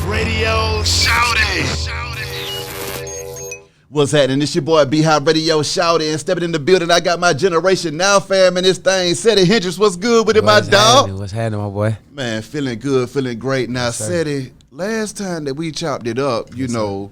Radio Shouty. What's happening? It's your boy B-Hop Radio Shouty and stepping in the building. I got my Generation Now fam in this thing. Seddy Hendrinx, what's good with it, my dog? What's happening, my boy? Man, feeling good, feeling great. Now, Seddy, last time that we chopped it up, you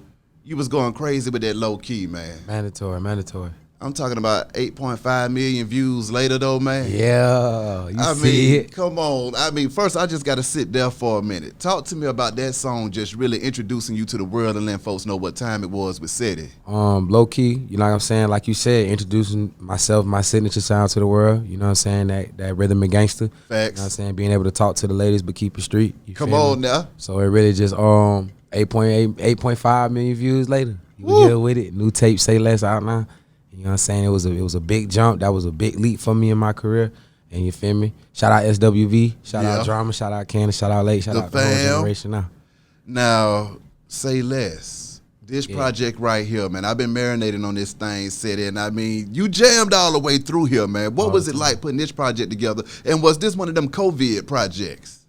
was going crazy with that low key, man. Mandatory. I'm talking about 8.5 million views later, though, man. Yeah, I mean, come on. I mean, first, I just got to sit there for a minute. Talk to me about that song, just really introducing you to the world and letting folks know what time it was with Seddy. Low key, you know what I'm saying? Like you said, introducing myself, my signature sound to the world. You know what I'm saying? That rhythm and gangster. Facts. You know what I'm saying? Being able to talk to the ladies but keep it street. Come on now. So it really just 8.5 million views later. You here with it. New tape, Sayless out now. You know what I'm saying? It was a big jump. That was a big leap for me in my career. And you feel me? Shout out SWV. Shout out Drama. Shout out Candace. Shout out Late. Shout out the whole generation now. Now, Sayless. This project right here, man. I've been marinating on this thing, Seddy, and I mean, you jammed all the way through here, man. What was it like putting this project together? And was this one of them COVID projects?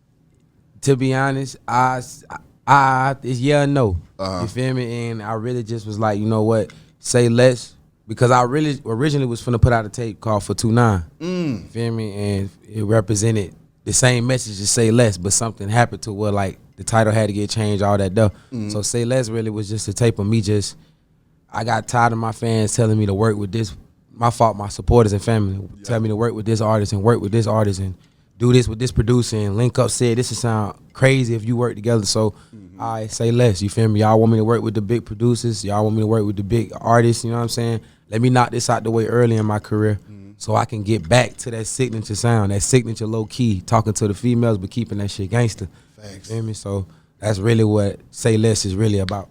To be honest, it's yeah and no. You feel me? And I really just was like, you know what? Say less. Because I really originally was finna put out a tape called For 2-9. You feel me? And it represented the same message as Say Less, but something happened to where like the title had to get changed, all that stuff. So Say Less really was just a tape of me I got tired of my fans telling me to work with this, my supporters and family, tell me to work with this artist and work with this artist and do this with this producer and link up, said this would sound crazy if you work together. So I Say Less, you feel me? Y'all want me to work with the big producers, y'all want me to work with the big artists, you know what I'm saying? Let me knock this out the way early in my career so I can get back to that signature sound, that signature low key, talking to the females but keeping that shit gangster. Thanks. You feel me? So that's really what Say Less is really about.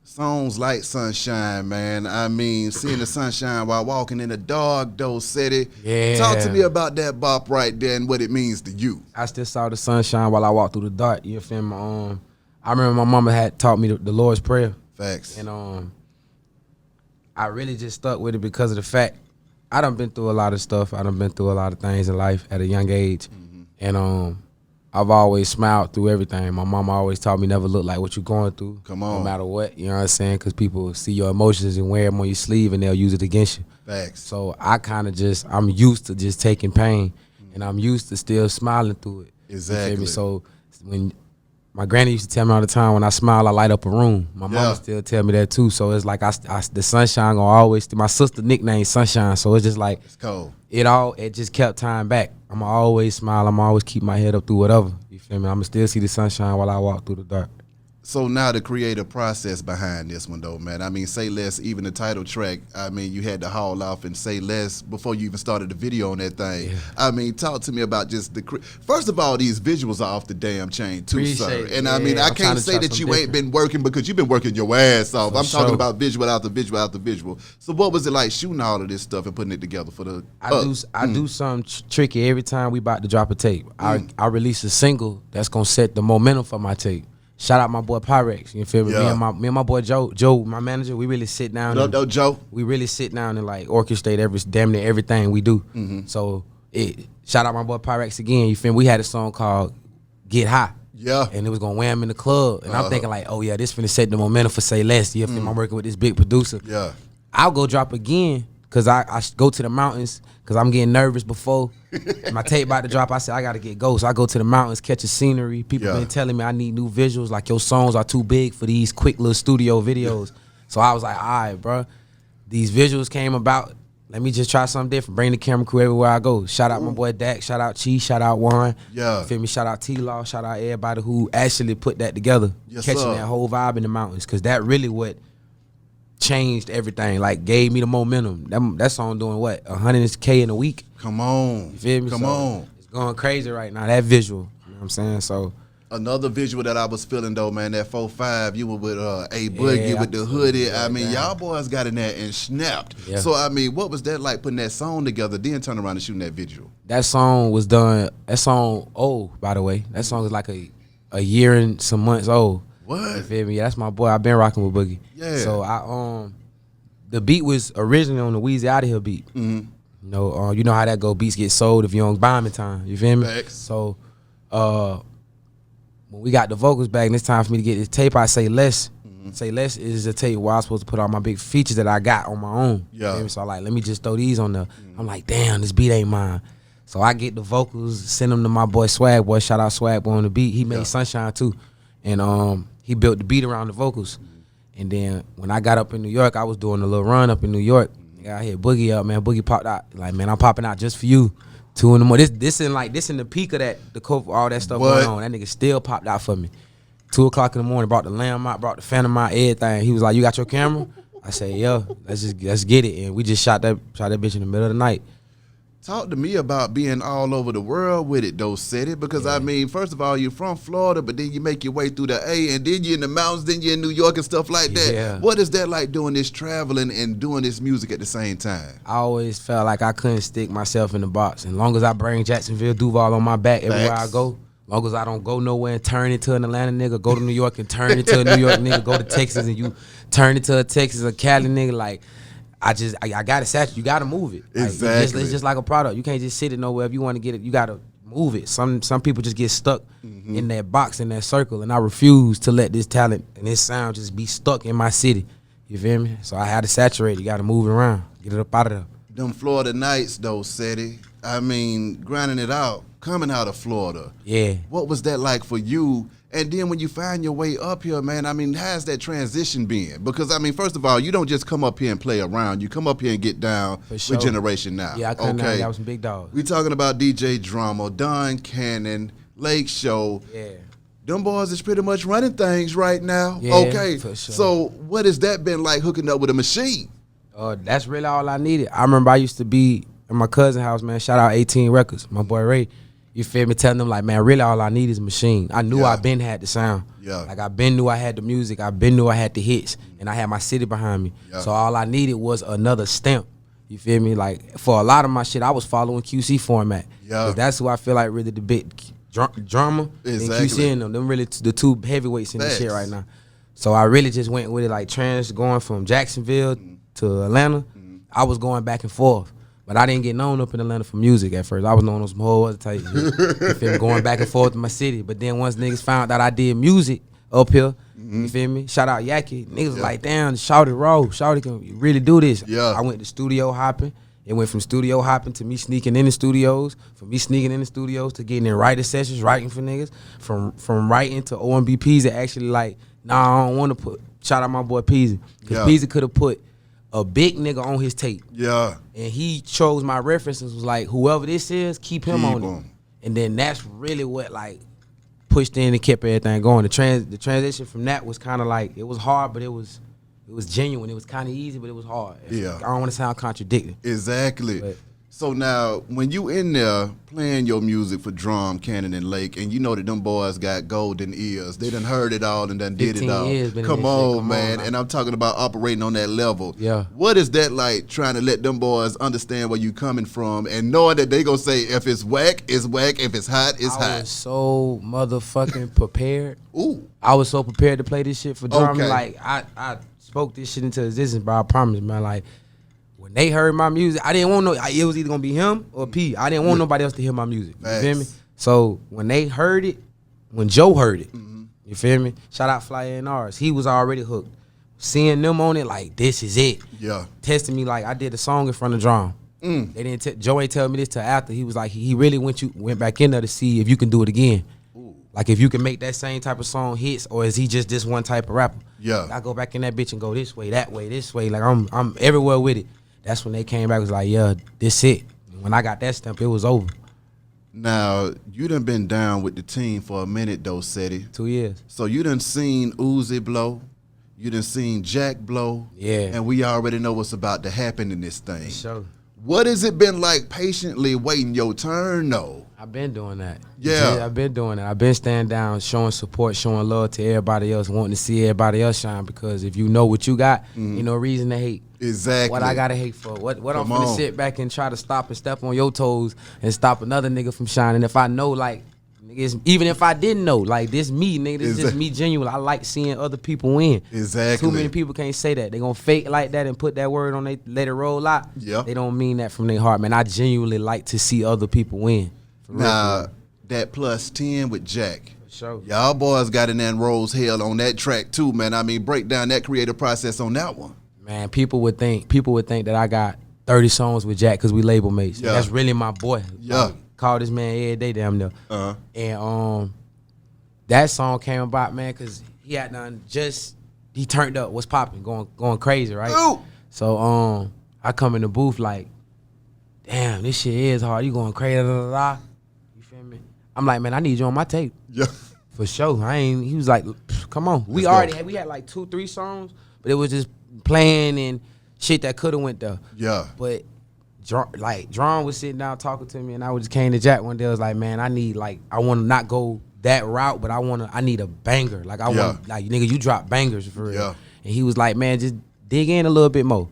Songs like Sunshine, man. I mean, seeing the sunshine while walking in the dark, though, Seddy. Yeah. Talk to me about that bop right there and what it means to you. I still saw the sunshine while I walked through the dark. You feel me? I remember my mama had taught me the Lord's Prayer. Facts. And I really just stuck with it because of the fact I done been through a lot of stuff. I done been through a lot of things in life at a young age. And I've always smiled through everything. My mama always taught me never look like what you're going through. Come on. No matter what, you know what I'm saying? Because people see your emotions and wear them on your sleeve and they'll use it against you. Facts. So I kind of I'm used to just taking pain and I'm used to still smiling through it. Exactly. You feel me? So when my granny used to tell me all the time, when I smile, I light up a room. My mama still tell me that too. So it's like the sunshine gonna always. My sister nicknamed Sunshine, so it's just like it's cold. It just kept time back. I'ma always smile. I'ma always keep my head up through whatever. You feel me? I'ma still see the sunshine while I walk through the dark. So now the creative process behind this one, though, man. I mean, Say Less, even the title track, I mean, you had to haul off and Say Less before you even started the video on that thing. Yeah. I mean, talk to me about just first of all, these visuals are off the damn chain, too, sir. And I mean, I can't say that you ain't been working because you've been working your ass off. I'm talking about visual after visual after visual. So what was it like shooting all of this stuff and putting it together for the I do something tricky every time we about to drop a tape. I release a single that's going to set the momentum for my tape. Shout out my boy Pyrex, you feel me? Me and my boy Joe, my manager, we really sit down. Joe. We really sit down and like orchestrate damn near everything we do. So shout out my boy Pyrex again, you feel me? We had a song called Get High. Yeah. And it was gonna wham in the club. And I'm thinking like, oh yeah, this finna set the momentum for Say Less. You feel me? I'm working with this big producer. Yeah. I'll go drop again. Cause I go to the mountains, cause I'm getting nervous before my tape about to drop. I said I gotta get go, so I go to the mountains, catch a scenery. People been telling me I need new visuals, like your songs are too big for these quick little studio videos. So I was like, all right, bro, these visuals came about. Let me just try something different. Bring the camera crew everywhere I go. Shout out my boy Dak. Shout out Chi. Shout out Warren. Yeah. You feel me? Shout out T-Law. Shout out everybody who actually put that together, catching that whole vibe in the mountains, cause that really what changed everything, like gave me the momentum. That song doing what, 100K in a week? Come on. You feel me? Come on. It's going crazy right now, that visual. You know what I'm saying? So another visual that I was feeling though, man, that 4-5, you were with A Boogie with the hoodie. I mean, y'all boys got in there and snapped. Yeah. So I mean, what was that like putting that song together, then turn around and shooting that visual? That song was done, by the way. That song is like a year and some months old. What? You feel me? Yeah, that's my boy. I've been rocking with Boogie. Yeah. So the beat was originally on the Weezy Outta Here beat. You know how that go. Beats get sold if you don't buy them in time. You feel me? Facts. So when we got the vocals back, and it's time for me to get this tape, I say less. Say less is a tape where I was supposed to put all my big features that I got on my own. Yeah. So like, let me just throw these on there. I'm like, damn, this beat ain't mine. So I get the vocals, send them to my boy Swag Boy. Shout out Swag Boy on the beat. He made Sunshine too, and he built the beat around the vocals. And then when I got up in New York, I was doing a little run up in New York. I hit Boogie up, man. Boogie popped out. Like, man, I'm popping out just for you. 2 in the morning. This in the peak of all that stuff going on. That nigga still popped out for me. 2 o'clock in the morning, brought the lamb out, brought the phantom out, everything. He was like, "You got your camera?" I said, "Yeah, let's get it." And we just shot that bitch in the middle of the night. Talk to me about being all over the world with it, though, Seddy. Because, I mean, first of all, you're from Florida, but then you make your way through the A, and then you're in the mountains, then you're in New York and stuff like that. Yeah. What is that like doing this traveling and doing this music at the same time? I always felt like I couldn't stick myself in the box. And long as I bring Jacksonville, Duval on my back everywhere I go, long as I don't go nowhere and turn into an Atlanta nigga, go to New York and turn into a New York nigga, go to Texas and you turn into a Texas or Cali nigga, like, I gotta saturate. You gotta move it. Like, Exactly. It's just like a product. You can't just sit it nowhere. If you want to get it, you gotta move it. Some people just get stuck in that box, in that circle, and I refuse to let this talent and this sound just be stuck in my city. You feel me? So I had to saturate. You gotta move it around, get it up out of there. Them Florida nights, though, Seddy. I mean, grinding it out, coming out of Florida. Yeah. What was that like for you? And then when you find your way up here, man, I mean, how's that transition been? Because, I mean, first of all, you don't just come up here and play around. You come up here and get down with Generation Now. Yeah, I couldn't down. That was some big dogs. We talking about DJ Drama, Don Cannon, Lake Show. Yeah. Them boys is pretty much running things right now. Yeah, okay. for sure. So what has that been like hooking up with a machine? That's really all I needed. I remember I used to be in my cousin's house, man. Shout out 18 Records, my boy Ray. You feel me? Telling them like, man, really all I need is a machine. I knew I been had the sound. Yeah. Like I been knew I had the music. I been knew I had the hits, and I had my city behind me. Yeah. So all I needed was another stamp. You feel me? Like for a lot of my shit, I was following QC format. Yeah. 'Cause that's who I feel like really the big drama and QC and them really the two heavyweights in this shit right now. So I really just went with it like going from Jacksonville to Atlanta. I was going back and forth. But I didn't get known up in Atlanta for music at first. I was known on some whole other type shit. You feel me? Going back and forth to my city. But then once niggas found out I did music up here, you feel me? Shout out Yaki. Niggas was like, damn, Shawty raw. Shawty can really do this. Yeah. I went to studio hopping. It went from studio hopping to me sneaking in the studios, from me sneaking in the studios to getting in writer sessions, writing for niggas, from writing to OMBPs that actually like, nah, I don't want to put, shout out my boy Peasy. Because Peasy could have put a big nigga on his tape. Yeah. And he chose my references, was like, whoever this is, keep him on it. And then that's really what like pushed in and kept everything going. The transition from that was kind of like, it was hard, but it was genuine. It was kind of easy, but it was hard. I don't want to sound contradicting. Exactly. But, so now, when you in there playing your music for Drum, Cannon, and Lake, and you know that them boys got golden ears, they done heard it all and done did it all. Come on, man. And I'm talking about operating on that level. Yeah. What is that like, trying to let them boys understand where you coming from and knowing that they gonna say, if it's whack, it's whack. If it's hot, it's hot. I was so motherfucking prepared. Ooh. I was so prepared to play this shit for Drum. Like, I spoke this shit into existence, bro. I promise, man. Like, when they heard my music, I didn't want it was either gonna be him or P. I didn't want nobody else to hear my music. You feel me? So when they heard it, when Joe heard it, you feel me? Shout out Fly A&Rs. He was already hooked. Seeing them on it, like, this is it. Yeah. Testing me like I did a song in front of Drum. They didn't. Joe ain't tell me this till after. He was like, he really went back in there to see if you can do it again. Ooh. Like if you can make that same type of song hits, or is he just this one type of rapper? Yeah. I go back in that bitch and go this way, that way, this way. Like I'm everywhere with it. That's when they came back, was like, yeah, this it. When I got that stamp, it was over. Now, you done been down with the team for a minute, though, Seddy. 2 years. So you done seen Uzi blow. You done seen Jack blow. Yeah. And we already know what's about to happen in this thing. For sure. What has it been like patiently waiting your turn, though? I've been doing that. Yeah. I've been doing that. I've been standing down, showing support, showing love to everybody else, wanting to see everybody else shine, because if you know what you got, ain't no reason to hate. Exactly. What I gotta hate for? What I'm gonna sit back and try to stop and step on your toes and stop another nigga from shining? If I know, like, niggas, even if I didn't know, like, this me, nigga, this is just me genuine. I like seeing other people win. Exactly. Too many people can't say that. They gonna fake like that and put that word on, they let it roll out. Yep. They don't mean that from their heart, man. I genuinely like to see other people win. Now, that plus 10 with Jack. sure. Y'all boys got in there and rose hell on that track too, man. I mean, break down that creative process on that one. Man, people would think that I got 30 songs with Jack because we label mates. Yeah. That's really my boy. Yeah. Like, call this man every day damn near. And that song came about, man, because he had done he turned up, what's popping, going crazy, right? Ooh. So I come in the booth like, damn, this shit is hard. You going crazy, da. You feel me? I'm like, man, I need you on my tape. Yeah. For sure. He was like, come on. We had like 2-3 songs, but it was just playing and shit that could have went there. Yeah. But Dron was sitting down talking to me, and I just came to Jack one day. I was like, man, I want to not go that route, but I need a banger. Like want, like, nigga, you drop bangers for real. Yeah. And he was like, man, just dig in a little bit more.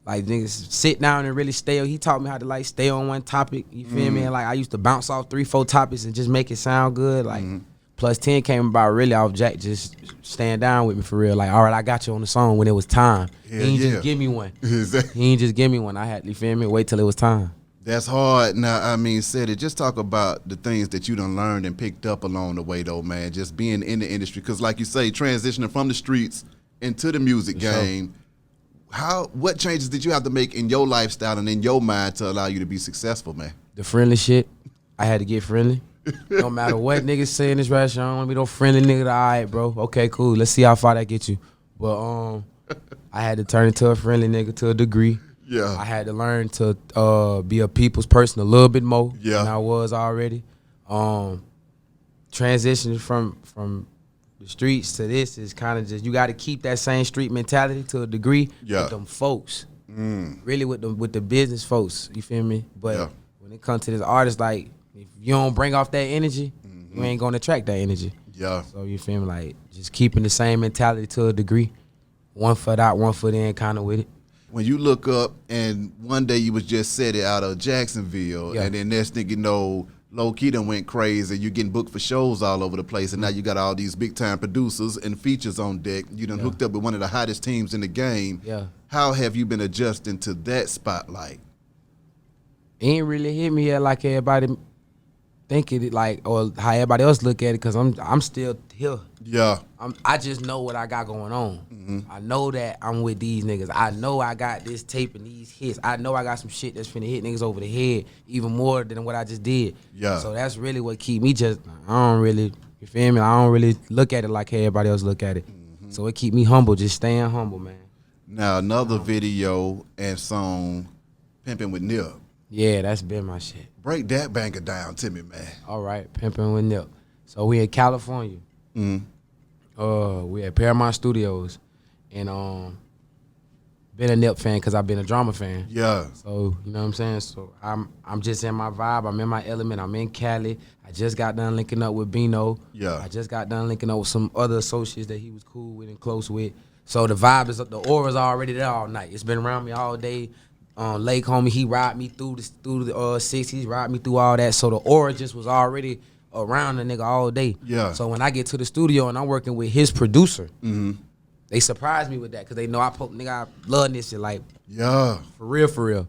Like, niggas sit down and really stay. He taught me how to like stay on one topic. You feel me? And like I used to bounce off 3-4 topics and just make it sound good. Like plus 10 came about really off Jack just staying down with me for real. Like, all right, I got you on the song when it was time. He ain't just give me one. He ain't just give me one. I had, you feel me? Wait till it was time. That's hard. Now, I mean, Seddy, just talk about the things that you done learned and picked up along the way, though, man. Just being in the industry, because like you say, transitioning from the streets into the music game. What changes did you have to make in your lifestyle and in your mind to allow you to be successful, man? The friendly shit. I had to get friendly. No matter what niggas say in this restaurant, I don't want to be no friendly nigga. All right, bro. Okay, cool. Let's see how far that gets you. But I had to turn into a friendly nigga to a degree. Yeah. I had to learn to be a people's person a little bit more than I was already. Transitioning from the streets to this is kind of just, you got to keep that same street mentality to a degree with them folks. Really with the business folks, you feel me? But when it comes to this artist, like, if you don't bring off that energy, you ain't gonna attract that energy. Yeah. So you feel me? Like, just keeping the same mentality to a degree. 1 foot out, 1 foot in, kind of with it. When you look up and one day you was just Seddy out of Jacksonville, and then next thing you know, low key done went crazy. You getting booked for shows all over the place, and now you got all these big time producers and features on deck. You done hooked up with one of the hottest teams in the game. Yeah. How have you been adjusting to that spotlight? It ain't really hit me yet like everybody think it like, or how everybody else look at it, because I'm still here. Yeah. I just know what I got going on. I know that I'm with these niggas. I know I got this tape and these hits. I know I got some shit that's finna hit niggas over the head even more than what I just did. Yeah. So that's really what keep me just, I don't really, you feel me? I don't really look at it like everybody else look at it. So it keep me humble, just staying humble, man. Now, another video and song, Pimpin' with Nip. Yeah, that's been my shit. Break that banger down to me, man. All right, Pimpin' with Nip. So we in California. We at Paramount Studios, and been a Nip fan because I've been a drama fan. Yeah. So you know what I'm saying. So I'm just in my vibe. I'm in my element. I'm in Cali. I just got done linking up with Bino. Yeah. I just got done linking up with some other associates that he was cool with and close with. So the vibe is, the aura's already there all night. It's been around me all day. Lake homie, he ride me through the 60s, ride me through all that. So the aura just was already around the nigga all day. Yeah. So when I get to the studio and I'm working with his producer, they surprise me with that because they know I love this shit. Like, yeah, for real.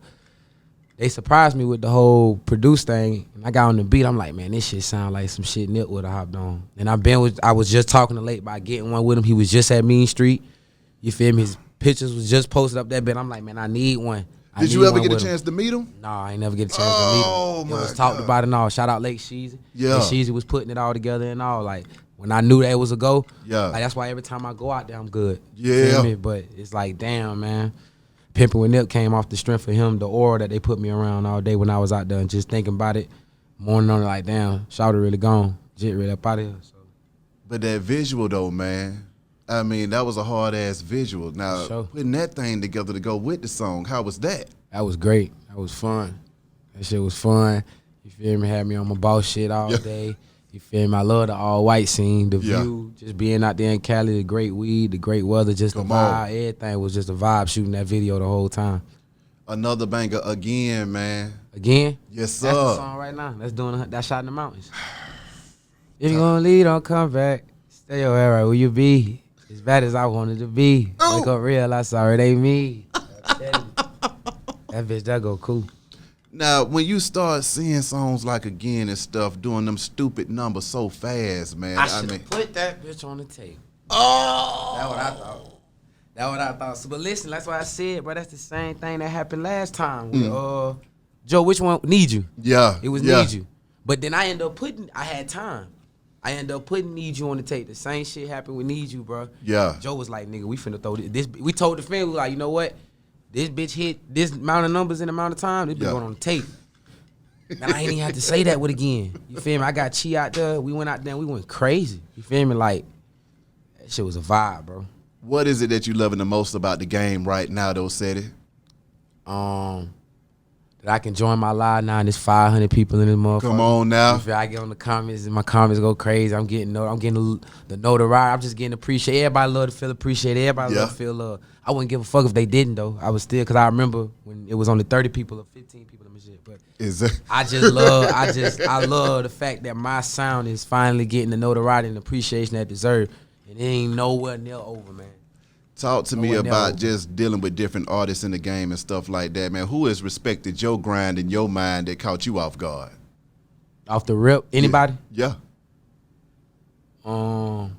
They surprised me with the whole produce thing. And I got on the beat. I'm like, man, this shit sound like some shit Nip would have hopped on. And I was just talking to Lake about getting one with him. He was just at Mean Street. You feel me? His pictures was just posted up that bit. I'm like, man, I need one. Did you ever get a chance to meet him? No, I ain't never get a chance to meet him. Oh, my God. It was talked about and all. Shout out Lake Sheezy. Yeah. And Sheezy was putting it all together and all. Like, when I knew that it was a go, like, that's why every time I go out there, I'm good. Yeah. You feel me? But it's like, damn, man. Pimpin' with Nip came off the strength of him, the aura that they put me around all day when I was out there and just thinking about it. Morning on it, like, damn, Shawty really gone. Jit really up out of here. So. But that visual, though, man. I mean, that was a hard-ass visual. Now, putting that thing together to go with the song, how was that? That was great. That was fun. That shit was fun. You feel me? Had me on my boss shit all day. You feel me? I love the all-white scene, the view, just being out there in Cali, the great weed, the great weather, just the vibe. Everything was just a vibe shooting that video the whole time. Another banger again, man. Again? Yes, sir. That's the song right now. That's doing that shot in the mountains. If you gonna leave, don't come back. Stay your air right where you be. As bad as I wanted to be. Wake up real, I saw it ain't me. That bitch, that go cool. Now, when you start seeing songs like Again and stuff, doing them stupid numbers so fast, man. I should have put that bitch on the tape. Oh! That's what I thought. That's what I thought. So, but listen, that's what I said, bro. That's the same thing that happened last time with Joe. Which one? Need You. Yeah. It was Need You. But then I ended up I had time. I ended up putting Need You on the tape. The same shit happened with Need You, bro. Yeah. Joe was like, nigga, we finna throw this. We told the family, like, you know what? This bitch hit this amount of numbers in the amount of time. This bitch going on the tape. And I ain't even have to say that with Again. You feel me? I got Chi out there. We went out there and we went crazy. You feel me? Like, that shit was a vibe, bro. What is it that you loving the most about the game right now, though, Seddy? That I can join my live now and there's 500 people in this motherfucker. Come on now. I get on the comments and my comments go crazy. I'm getting the notoriety. I'm just getting appreciated. Everybody love to feel appreciated. Everybody love to feel love. I wouldn't give a fuck if they didn't though. I was still, cause I remember when it was only 30 people or 15 people and shit. But I love the fact that my sound is finally getting the notoriety and appreciation that it deserves. And it ain't nowhere near over, man. Talk to me about just dealing with different artists in the game and stuff like that, man. Who has respected your grind in your mind that caught you off guard? Off the rip, anybody? Yeah. Who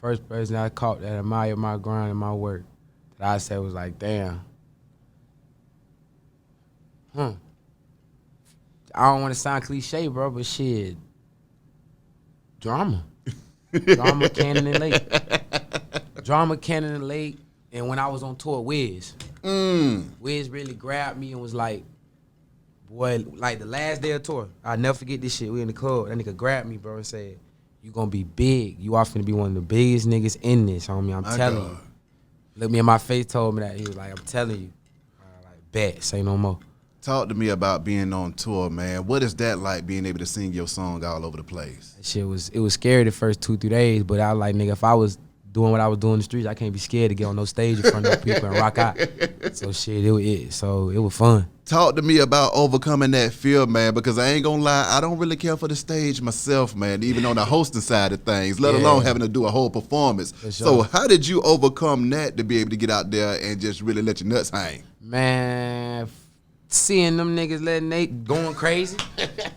first person I caught that admired my grind and my work that I said was like, damn. I don't want to sound cliche, bro, but shit, Drama. Drama, Cannon, and Lake. Drama, Cannon, and Lake. And when I was on tour, Wiz. Wiz really grabbed me and was like, boy, like the last day of tour, I'll never forget this shit. We in the club. That nigga grabbed me, bro, and said, you gonna be big. You are finna be one of the biggest niggas in this, homie. I'm telling you. Looked me in my face, told me that. He was like, I'm telling you. I like, bet, say no more. Talk to me about being on tour, man. What is that like, being able to sing your song all over the place? That shit it was scary the first 2-3 days, but I was like, nigga, if I was doing what I was doing in the streets, I can't be scared to get on no stage in front of people and rock out. So shit, it was fun. Talk to me about overcoming that fear, man, because I ain't gonna lie, I don't really care for the stage myself, man, even on the hosting side of things, let alone having to do a whole performance. Sure. So how did you overcome that to be able to get out there and just really let your nuts hang? Man, seeing them niggas letting Nate going crazy.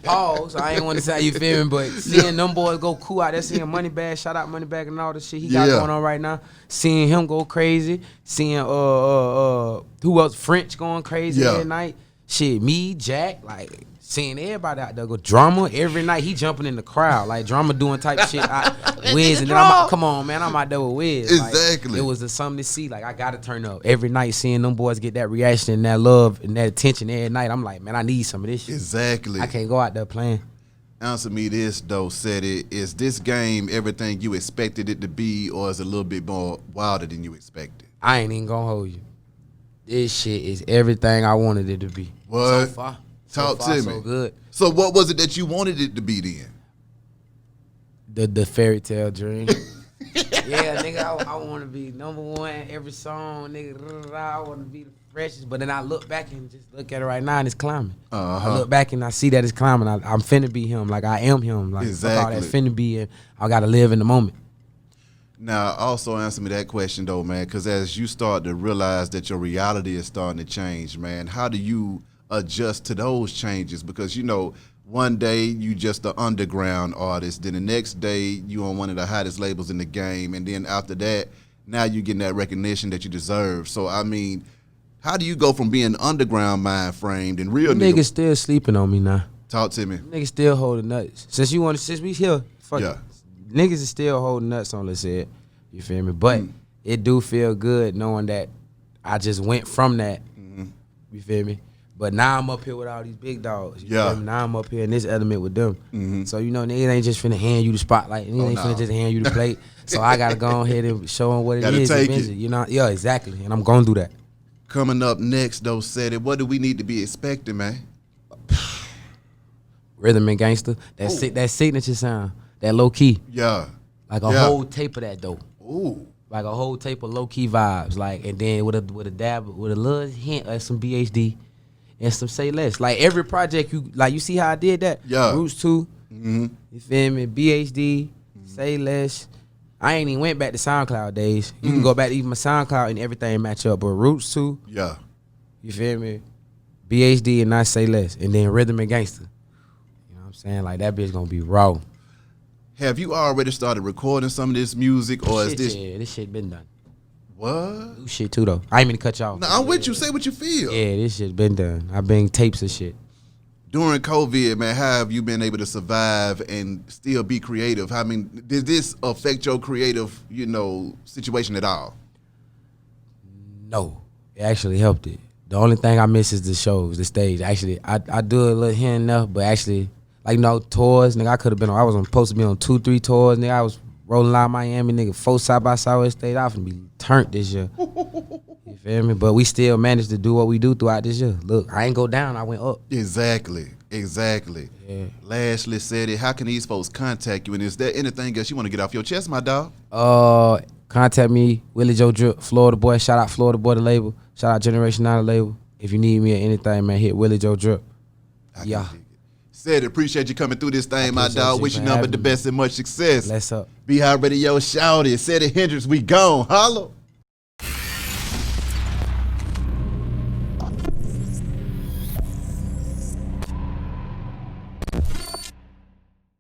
Pause. I ain't want to say you feel me, but seeing them boys go cool out there, seeing Moneybag, shout out Moneybag and all the shit he got going on right now. Seeing him go crazy. Seeing who else? French going crazy every night. Shit, me, Jack, like seeing everybody out there go. Drama every night. He jumping in the crowd like Drama doing type shit. Wiz and then come on, man, I'm out there with Wiz. Exactly. Like, it was something to see. Like I gotta turn up every night, seeing them boys get that reaction and that love and that attention every night. I'm like, man, I need some of this shit. Exactly. I can't go out there playing. Answer me this though, Seddy. Is this game everything you expected it to be, or is it a little bit more wilder than you expected? I ain't even gonna hold you. This shit is everything I wanted it to be. What? So far. Talk to me. So good. So what was it that you wanted it to be then? The fairy tale dream. Yeah, nigga, I want to be number one every song, nigga. I want to be the freshest. But then I look back and just look at it right now and it's climbing. I look back and I see that it's climbing. I'm finna be him. Like I am him. Like exactly. All that finna be, and I gotta live in the moment. Now, also answer me that question though, man, because as you start to realize that your reality is starting to change, man, how do you adjust to those changes? Because, you know, one day you just an underground artist, then the next day you on one of the hottest labels in the game, and then after that, now you getting that recognition that you deserve. So, I mean, how do you go from being underground mind framed and real niggas still sleeping on me now? Talk to me. Niggas still holding nuts. Since we here, fuck it. Niggas is still holding nuts on, let's say it. You feel me? But it do feel good knowing that I just went from that. You feel me? But now I'm up here with all these big dogs. You feel me? Now I'm up here in this element with them. So, you know, niggas ain't just finna hand you the spotlight. Niggas ain't finna just hand you the plate. So I gotta go ahead and show them what it is. Take it. You know? Yeah, exactly. And I'm gonna do that. Coming up next, though, Seddy, what do we need to be expecting, man? Rhythm and gangster. That signature sound. That low key. Yeah. Like a whole tape of that though. Ooh. Like a whole tape of low key vibes. Like, and then with a dab, with a little hint of some BHD and some Sayless. Like every project you see how I did that? Yeah. Roots 2. You feel me? BHD, Sayless. I ain't even went back to SoundCloud days. You can go back to even my SoundCloud and everything match up. But Roots 2. Yeah. You feel me? BHD and not Sayless, and then Rhythm and Gangster. You know what I'm saying? Like that bitch gonna be raw. Have you already started recording some of this music, or is this? Yeah, this shit been done. What? New shit too though. I ain't mean to cut y'all. Nah, I'm with you. Say what you feel. Yeah, this shit been done. I been tapes of shit. During COVID, man, how have you been able to survive and still be creative? I mean, did this affect your creative, situation at all? No, it actually helped it. The only thing I miss is the shows, the stage. Actually, I do a little here and there, but actually, like, tours, nigga, I was supposed to be on 2-3 tours, nigga. I was rolling out Miami, nigga, 4 side-by-side stage. I was gonna be turned this year. You feel me? But we still managed to do what we do throughout this year. Look, I ain't go down, I went up. Exactly. Yeah. Lastly, Seddy, how can these folks contact you? And is there anything else you want to get off your chest, my dog? Contact me, Willie Joe Drip, Florida Boy. Shout out Florida Boy, the label. Shout out Generation 9, the label. If you need me or anything, man, hit Willie Joe Drip. Yeah. Seddy, appreciate you coming through this thing, my dog. Wish you nothing but the best and much success. Bless up. Be High Radio, shout it. Seddy Hendrinx, we gone. Harlow.